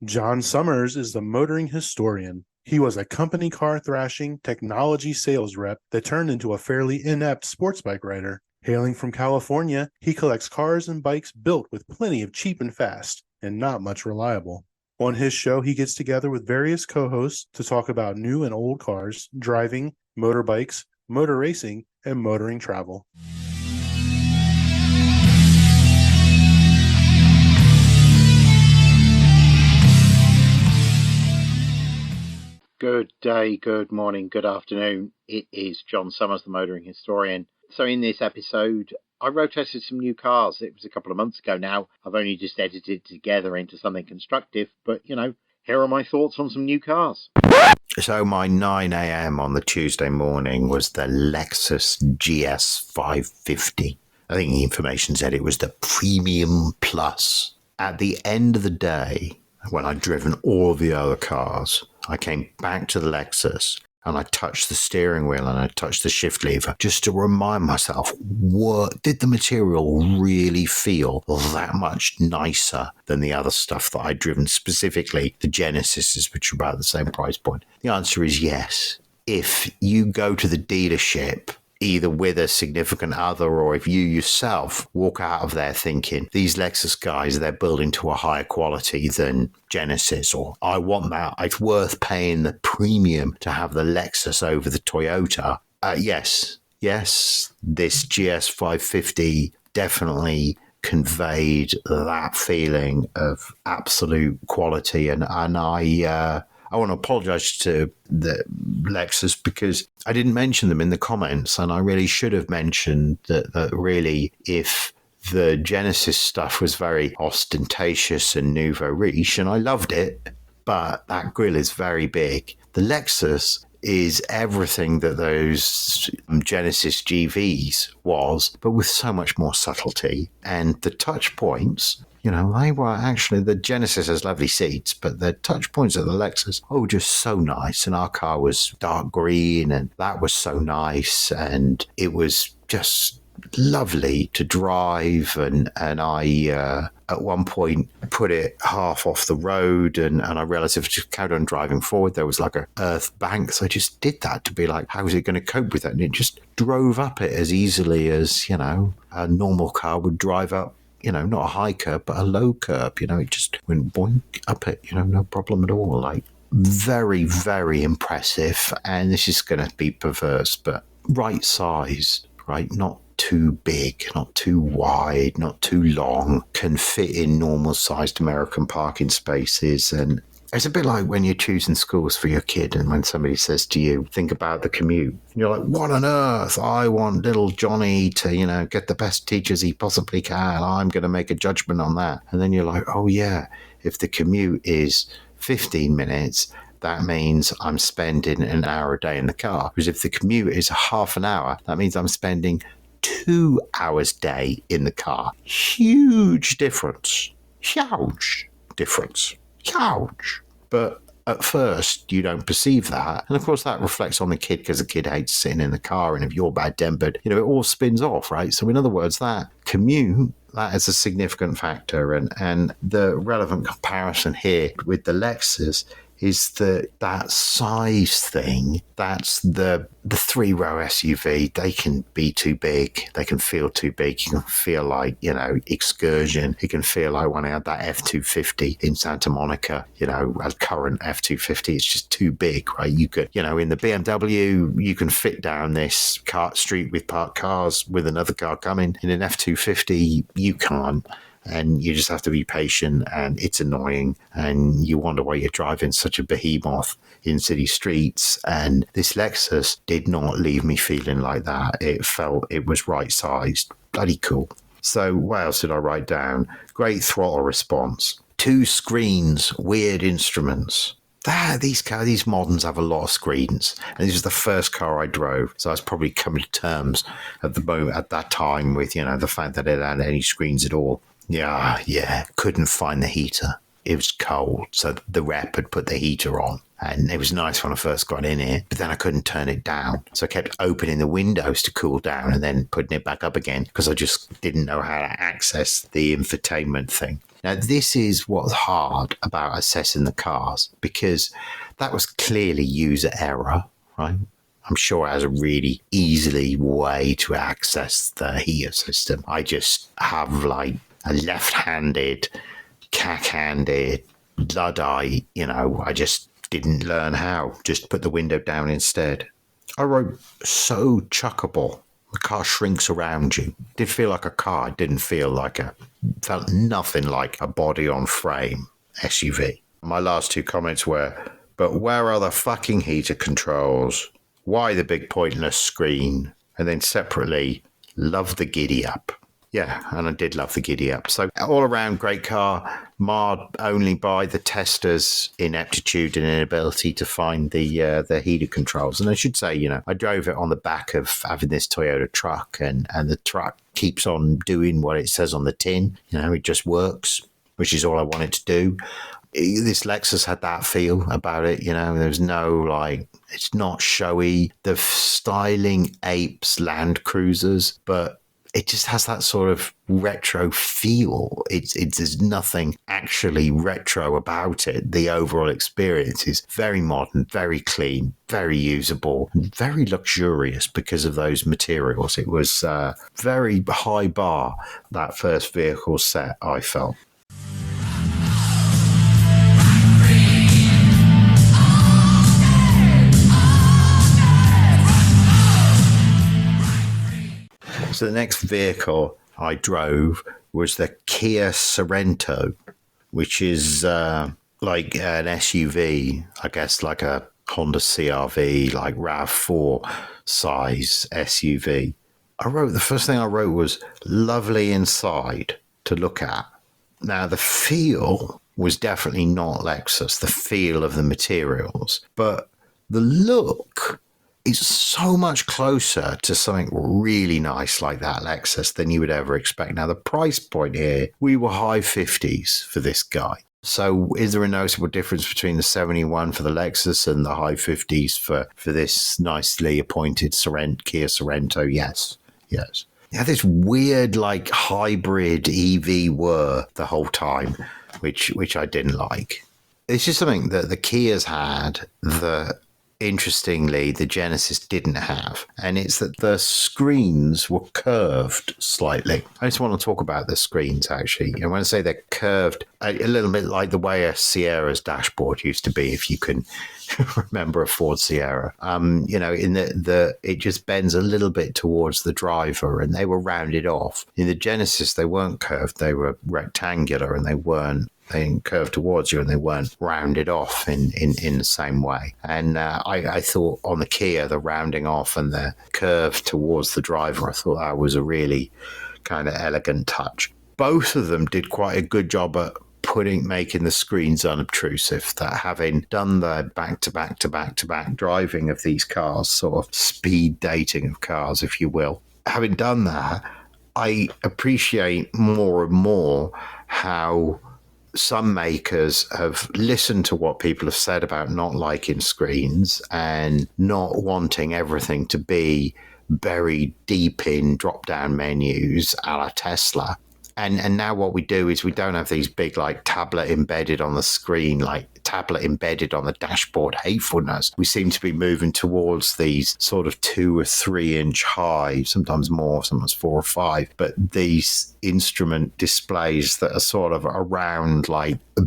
John Summers is the motoring historian. He was a company car thrashing technology sales rep that turned into a fairly inept sports bike rider. Hailing from California, he collects cars and bikes built with plenty of cheap and fast, and not much reliable. On his show, he gets together with various co hosts to talk about new and old cars, driving, motorbikes, motor racing, and motoring travel. Good day, good morning, good afternoon. It is John Summers, the motoring historian. So in this episode, I road tested some new cars. It was a couple of months ago now. I've only just edited it together into something constructive, but here are my thoughts on some new cars. So my 9 a.m. on the Tuesday morning was the Lexus GS 550. I think the information said it was the Premium Plus. At the end of the day, when I'd driven all the other cars, I came back to the Lexus and I touched the steering wheel and I touched the shift lever just to remind myself, what did the material really feel that much nicer than the other stuff that I'd driven, specifically the Genesises, which are about the same price point? The answer is yes. If you go to the dealership, either with a significant other or if you yourself walk out of there thinking, these Lexus guys, they're building to a higher quality than Genesis, or I want that, it's worth paying the premium to have the Lexus over the Toyota. Yes, this GS 550 definitely conveyed that feeling of absolute quality, and I want to apologize to the Lexus because I didn't mention them in the comments, and I really should have mentioned that really, if the Genesis stuff was very ostentatious and nouveau riche, and I loved it, but that grille is very big. The Lexus is everything that those Genesis GVs was, but with so much more subtlety. And the touch points, they were actually, the Genesis has lovely seats, but the touch points of the Lexus, just so nice. And our car was dark green, and that was so nice. And it was just lovely to drive. And I, at one point, put it half off the road, and I realized if I just carried on driving forward, there was like a earth bank. So I just did that to be like, how is it going to cope with that? And it just drove up it as easily as, a normal car would drive up. Not a high curb, but a low curb. It just went boink up it, no problem at all. Like, very, very impressive. And this is going to be perverse, but right size, right? Not too big, not too wide, not too long, can fit in normal sized American parking spaces. And it's a bit like when you're choosing schools for your kid, and when somebody says to you, think about the commute. And you're like, what on earth? I want little Johnny to, get the best teachers he possibly can. I'm going to make a judgment on that. And then you're like, oh yeah, if the commute is 15 minutes, that means I'm spending an hour a day in the car. Because if the commute is a half an hour, that means I'm spending 2 hours a day in the car. Huge difference. Huge difference. Huge. But at first, you don't perceive that. And of course, that reflects on the kid because the kid hates sitting in the car. And if you're bad-tempered, it all spins off, right? So in other words, that commute, that is a significant factor. And the relevant comparison here with the Lexus is that size thing, that's the three-row SUV. They can be too big. They can feel too big. You can feel like, excursion. It can feel like when I had that F-250 in Santa Monica, a current F-250, it's just too big, right? You could, in the BMW, you can fit down this street with parked cars with another car coming. In an F-250, you can't. And you just have to be patient, and it's annoying, and you wonder why you're driving such a behemoth in city streets. And this Lexus did not leave me feeling like that. It felt it was right sized. Bloody cool. So what else did I write down? Great throttle response. 2 screens, weird instruments. These moderns have a lot of screens, and this is the first car I drove, so I was probably coming to terms at that time with the fact that it had any screens at all. Yeah, couldn't find the heater. It was cold, so the rep had put the heater on. And it was nice when I first got in here, but then I couldn't turn it down. So I kept opening the windows to cool down and then putting it back up again because I just didn't know how to access the infotainment thing. Now, this is what's hard about assessing the cars, because that was clearly user error, right? I'm sure it has a really easily way to access the heater system. I just have like a left-handed, cack-handed, Luddite, I just didn't learn how. Just put the window down instead. I wrote, so chuckable. The car shrinks around you. It did feel like a car. It didn't felt nothing like a body-on-frame SUV. My last two comments were, but where are the fucking heater controls? Why the big pointless screen? And then separately, love the giddy up. Yeah, and I did love the giddy up. So all around, great car, marred only by the tester's ineptitude and inability to find the heater controls. And I should say, I drove it on the back of having this Toyota truck, and the truck keeps on doing what it says on the tin. It just works, which is all I wanted to do. This Lexus had that feel about it, there's no it's not showy. The styling apes Land Cruisers, but it just has that sort of retro feel. There's nothing actually retro about it. The overall experience is very modern, very clean, very usable, and very luxurious because of those materials. It was a very high bar, that first vehicle set, I felt. So the next vehicle I drove was the Kia Sorento, which is like an SUV, I guess like a Honda CR-V, like RAV4 size SUV. The first thing I wrote was lovely inside to look at. Now the feel was definitely not Lexus, the feel of the materials, but the look is so much closer to something really nice like that Lexus than you would ever expect. Now, the price point here, we were high 50s for this guy. So is there a noticeable difference between the 71 for the Lexus and the high 50s for this nicely appointed Kia Sorento? Yes. Yeah, this weird hybrid EV whir the whole time, which I didn't like. It's just something that the Kias had that, interestingly, the Genesis didn't have, and it's that the screens were curved slightly. I just want to talk about the screens, actually. And when I say they're curved, a little bit like the way a Sierra's dashboard used to be, if you can remember a Ford Sierra. In it just bends a little bit towards the driver, and they were rounded off. In the Genesis, they weren't curved; they were rectangular, and they didn't curve towards you, and they weren't rounded off in the same way. And I thought on the Kia, the rounding off and the curve towards the driver, I thought that was a really kind of elegant touch. Both of them did quite a good job at making the screens unobtrusive, that having done the back-to-back driving of these cars, sort of speed dating of cars, if you will. Having done that, I appreciate more and more how some makers have listened to what people have said about not liking screens and not wanting everything to be buried deep in drop-down menus a la Tesla. And now what we do is we don't have these big tablet embedded on the screen, tablet embedded on the dashboard hatefulness. We seem to be moving towards these sort of 2 or 3 inch high, sometimes more, sometimes 4 or 5, but these instrument displays that are sort of around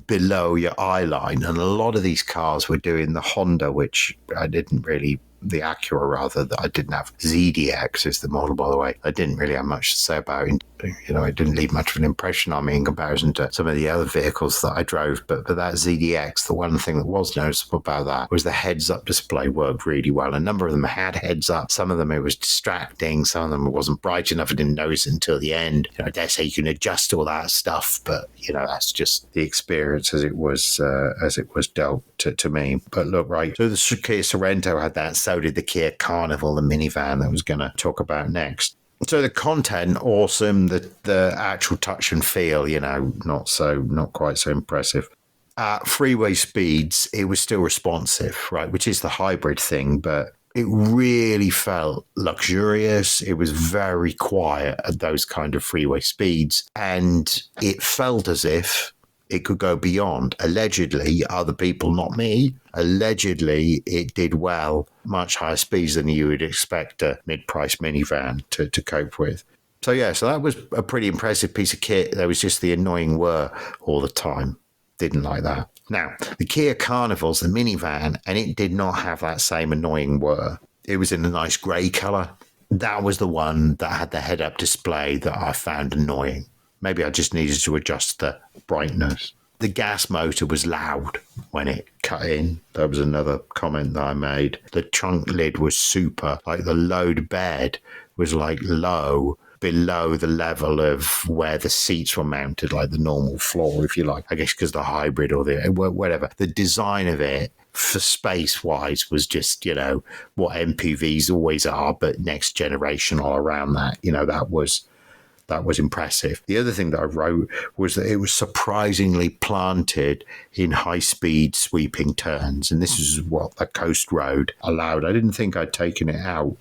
below your eye line. And a lot of these cars were doing the Honda, which I didn't really, the Acura rather, that I didn't have. ZDX is the model, by the way. I didn't really have much to say about it. It didn't leave much of an impression on me in comparison to some of the other vehicles that I drove. But that ZDX, the one thing that was noticeable about that was the heads-up display worked really well. A number of them had heads-up. Some of them it was distracting. Some of them it wasn't bright enough. I didn't notice it until the end. I dare say you can adjust all that stuff, but that's just the experience as it was dealt to me. But look, right. So the Kia Sorento had that. So did the Kia Carnival, the minivan that I was going to talk about next. So the content, awesome. The actual touch and feel, not quite so impressive. At freeway speeds, it was still responsive, right? Which is the hybrid thing, but It really felt luxurious. It was very quiet at those kind of freeway speeds. And it felt as if it could go beyond. Allegedly, other people, not me, allegedly it did well, much higher speeds than you would expect a mid-price minivan to cope with. So that was a pretty impressive piece of kit. There was just the annoying whir all the time. Didn't like that. Now, the Kia Carnival's the minivan, and it did not have that same annoying whir. It was in a nice grey colour. That was the one that had the head-up display that I found annoying. Maybe I just needed to adjust the brightness. The gas motor was loud when it cut in. That was another comment that I made. The trunk lid was super. Like the load bed was like low, below the level of where the seats were mounted, like the normal floor, if you like. I guess because the hybrid or the whatever. The design of it for space-wise was just, what MPVs always are, but next generation all around that. That was impressive. The other thing that I wrote was that it was surprisingly planted in high-speed sweeping turns, and this is what the coast road allowed. I didn't think I'd taken it out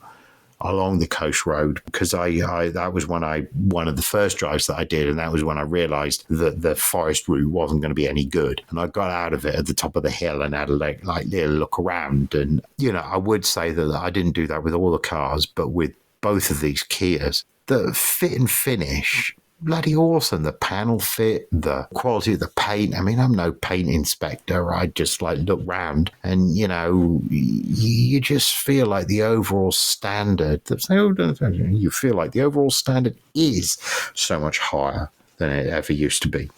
along the coast road because that was one of the first drives that I did, and that was when I realized that the forest route wasn't going to be any good. And I got out of it at the top of the hill and had a little look around. And I would say that I didn't do that with all the cars, but with both of these Kias, the fit and finish, bloody awesome. The panel fit, the quality of the paint. I mean, I'm no paint inspector. I just look round and, you just feel like the overall standard, you feel like the overall standard is so much higher than it ever used to be.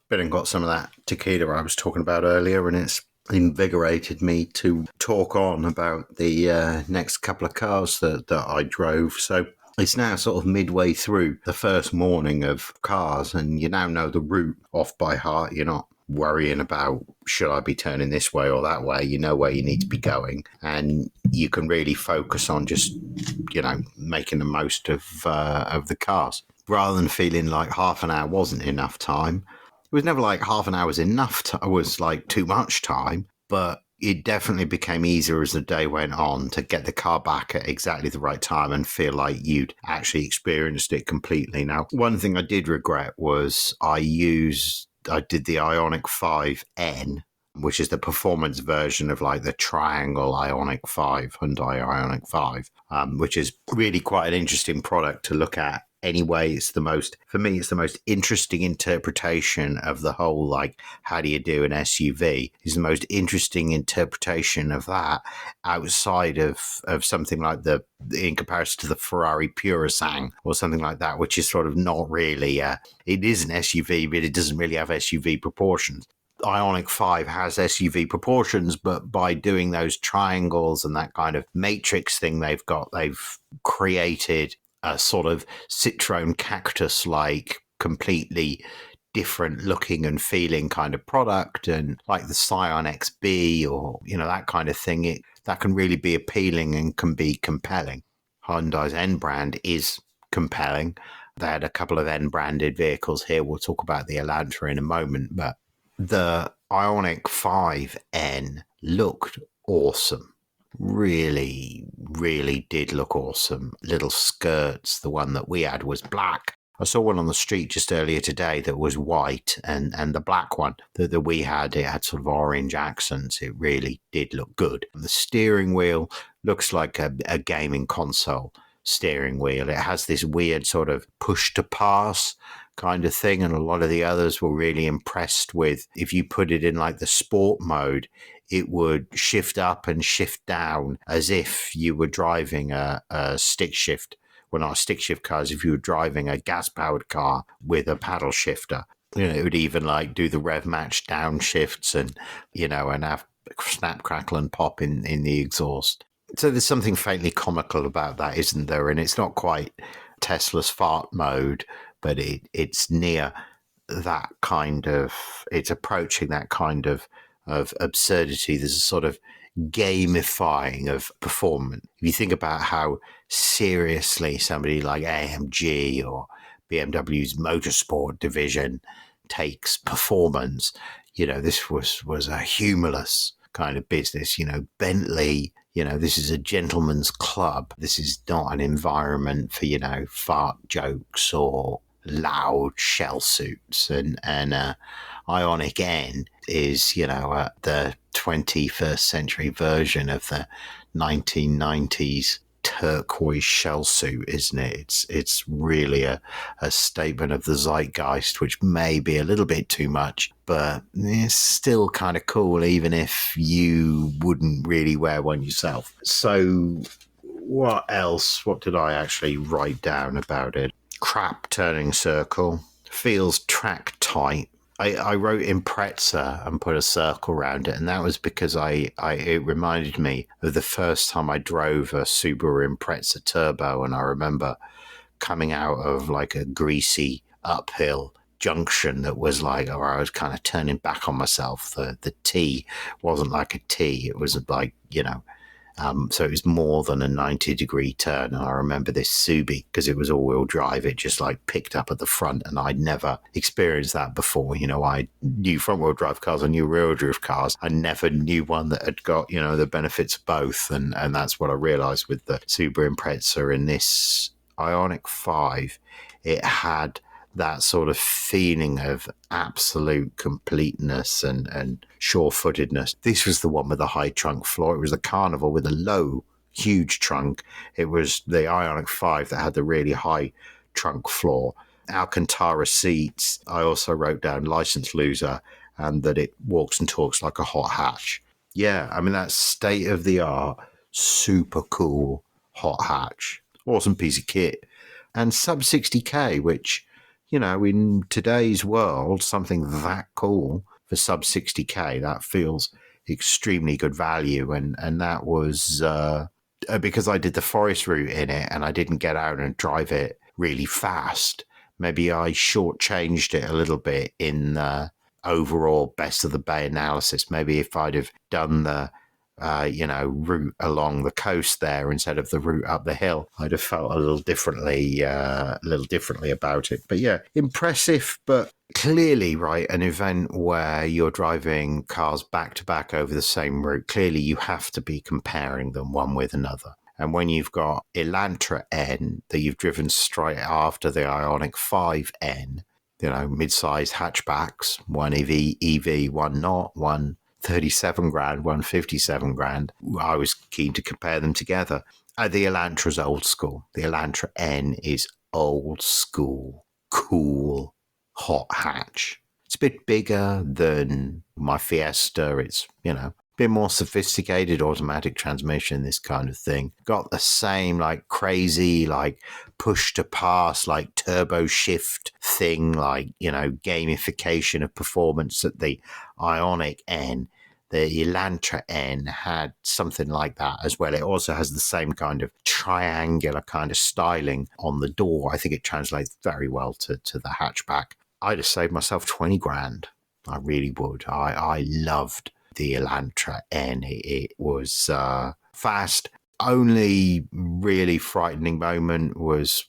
Been and got some of that tequila I was talking about earlier, and it's invigorated me to talk on about the next couple of cars that I drove. So it's now sort of midway through the first morning of cars, and you now know the route off by heart. You're not worrying about, should I be turning this way or that way? You know where you need to be going, and you can really focus on just, making the most of the cars, rather than feeling like half an hour wasn't enough time. It was never like half an hour was enough. It was like too much time, but it definitely became easier as the day went on to get the car back at exactly the right time and feel like you'd actually experienced it completely. Now, one thing I did regret was I did the Ioniq 5N, which is the performance version of the Triangle Ioniq 5, Hyundai Ioniq 5, which is really quite an interesting product to look at. Anyway, for me, it's the most interesting interpretation of the whole, how do you do an SUV? Is the most interesting interpretation of that outside of something like in comparison to the Ferrari Purosangue or something like that, which is sort of not really, it is an SUV, but it doesn't really have SUV proportions. Ioniq 5 has SUV proportions, but by doing those triangles and that kind of matrix thing they've created a sort of Citroen Cactus-like, completely different looking and feeling kind of product, and like the Scion XB or, that kind of thing, that can really be appealing and can be compelling. Hyundai's N brand is compelling. They had a couple of N-branded vehicles here. We'll talk about the Elantra in a moment, but the Ioniq 5N looked awesome. Really, really did look awesome. Little skirts. The one that we had was black. I saw one on the street just earlier today that was white, and the black one that we had, it had sort of orange accents. It really did look good. The steering wheel looks like a gaming console steering wheel. It has this weird sort of push to pass kind of thing, and a lot of the others were really impressed with, if you put it in the sport mode, it would shift up and shift down as if you were driving a stick shift. Well, not a stick shift car, as if you were driving a gas-powered car with a paddle shifter. It would even do the rev match downshifts and, and have snap, crackle and pop in the exhaust. So there's something faintly comical about that, isn't there? And it's not quite Tesla's fart mode, but it's near that kind of, it's approaching that kind of absurdity. There's a sort of gamifying of performance. If you think about how seriously somebody like AMG or BMW's motorsport division takes performance. This was a humorless kind of business. Bentley, this is a gentleman's club. This is not an environment for, fart jokes or loud shell suits. And Ioniq N is, the 21st century version of the 1990s turquoise shell suit, isn't it? It's really a statement of the zeitgeist, which may be a little bit too much, but it's still kind of cool, even if you wouldn't really wear one yourself. So what else? What did I actually write down about it? Crap turning circle. Feels track tight. I wrote Impreza and put a circle around it, and that was because it reminded me of the first time I drove a Subaru Impreza Turbo, and I remember coming out of like a greasy uphill junction that was like, or I was kind of turning back on myself. The T wasn't like a T; it was like, so it was more than a 90-degree turn. And I remember this Subi, because it was all-wheel drive, it just like picked up at the front, and I'd never experienced that before. I knew front-wheel drive cars, I knew rear-wheel drive cars. I never knew one that had got, the benefits of both. And that's what I realized with the Subaru Impreza. In this Ioniq 5, it had that sort of feeling of absolute completeness and sure-footedness. This was the one with the high trunk floor. It was the Carnival with a low, huge trunk. It was the Ioniq 5 that had the really high trunk floor. Alcantara seats. I also wrote down license loser, and that it walks and talks like a hot hatch. Yeah, I mean, that's state-of-the-art, super cool hot hatch. Awesome piece of kit. And sub 60K, which, in today's world, something that cool for sub 60K, that feels extremely good value. And that was because I did the forest route in it, and I didn't get out and drive it really fast. Maybe I shortchanged it a little bit in the overall best of the bay analysis. Maybe if I'd have done the route along the coast there instead of the route up the hill, I'd have felt a little differently about it. But yeah, impressive, but clearly, right, an event where you're driving cars back to back over the same route. Clearly, you have to be comparing them one with another. And when you've got Elantra N that you've driven straight after the Ioniq 5N, mid-sized hatchbacks, one EV, one not, one 37 grand, 157 grand. I was keen to compare them together. The Elantra's old school. The Elantra N is old school, cool, hot hatch. It's a bit bigger than my Fiesta. It's, a bit more sophisticated automatic transmission, this kind of thing. Got the same like crazy, like push to pass, like turbo shift thing, like, gamification of performance that the Ioniq N. The Elantra N had something like that as well. It also has the same kind of triangular kind of styling on the door. I think it translates very well to the hatchback. I'd have saved myself 20 grand. I really would. I loved the Elantra N. It was fast. Only really frightening moment was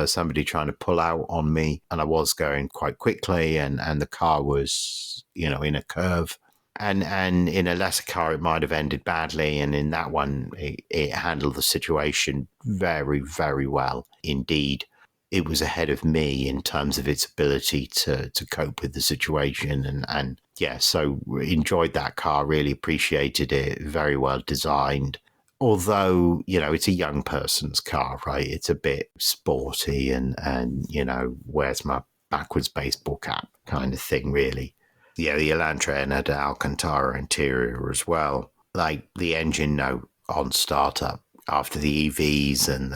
somebody trying to pull out on me, and I was going quite quickly, and the car was, in a curve. And in a lesser car, it might have ended badly. And in that one, it handled the situation very, very well indeed. It was ahead of me in terms of its ability to cope with the situation. And yeah, so enjoyed that car, really appreciated it, very well designed. Although, it's a young person's car, right? It's a bit sporty and where's my backwards baseball cap kind of thing, really. Yeah, the Elantra N had an Alcantara interior as well. Like the engine note on startup after the EVs and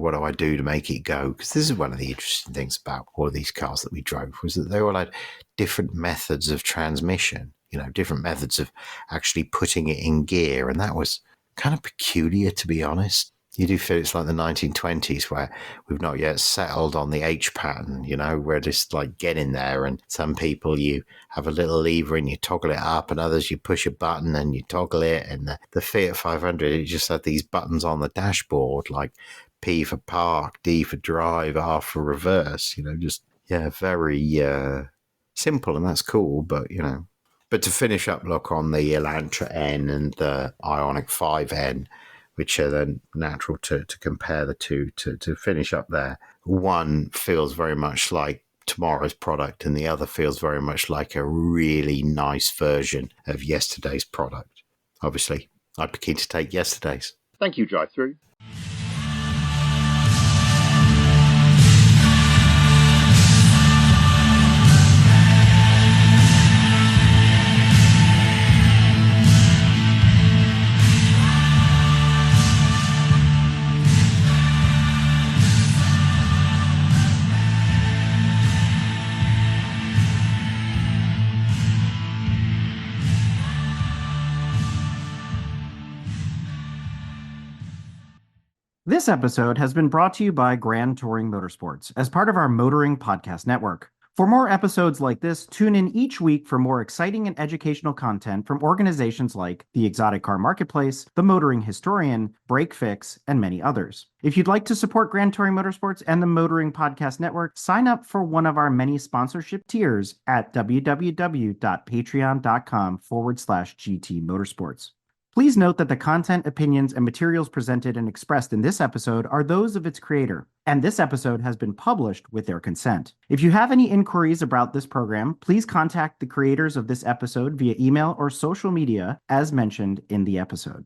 what do I do to make it go? Because this is one of the interesting things about all of these cars that we drove, was that they all had different methods of transmission, different methods of actually putting it in gear. And that was kind of peculiar, to be honest. You do feel it's like the 1920s where we've not yet settled on the H pattern, we're just like getting there. And some people, you have a little lever and you toggle it up, and others you push a button and you toggle it. And the Fiat 500, it just had these buttons on the dashboard, like P for park, D for drive, R for reverse, very simple, and that's cool. But, but to finish up, look, on the Elantra N and the Ioniq 5N, which are then natural to compare the two, to finish up there. One feels very much like tomorrow's product, and the other feels very much like a really nice version of yesterday's product. Obviously, I'd be keen to take yesterday's. Thank you, Drive Through. This episode has been brought to you by Grand Touring Motorsports as part of our Motoring Podcast Network. For more episodes like this, tune in each week for more exciting and educational content from organizations like the Exotic Car Marketplace, the Motoring Historian, Break Fix, and many others. If you'd like to support Grand Touring Motorsports and the Motoring Podcast Network, sign up for one of our many sponsorship tiers at www.patreon.com/GT Motorsports. Please note that the content, opinions, and materials presented and expressed in this episode are those of its creator, and this episode has been published with their consent. If you have any inquiries about this program, please contact the creators of this episode via email or social media as mentioned in the episode.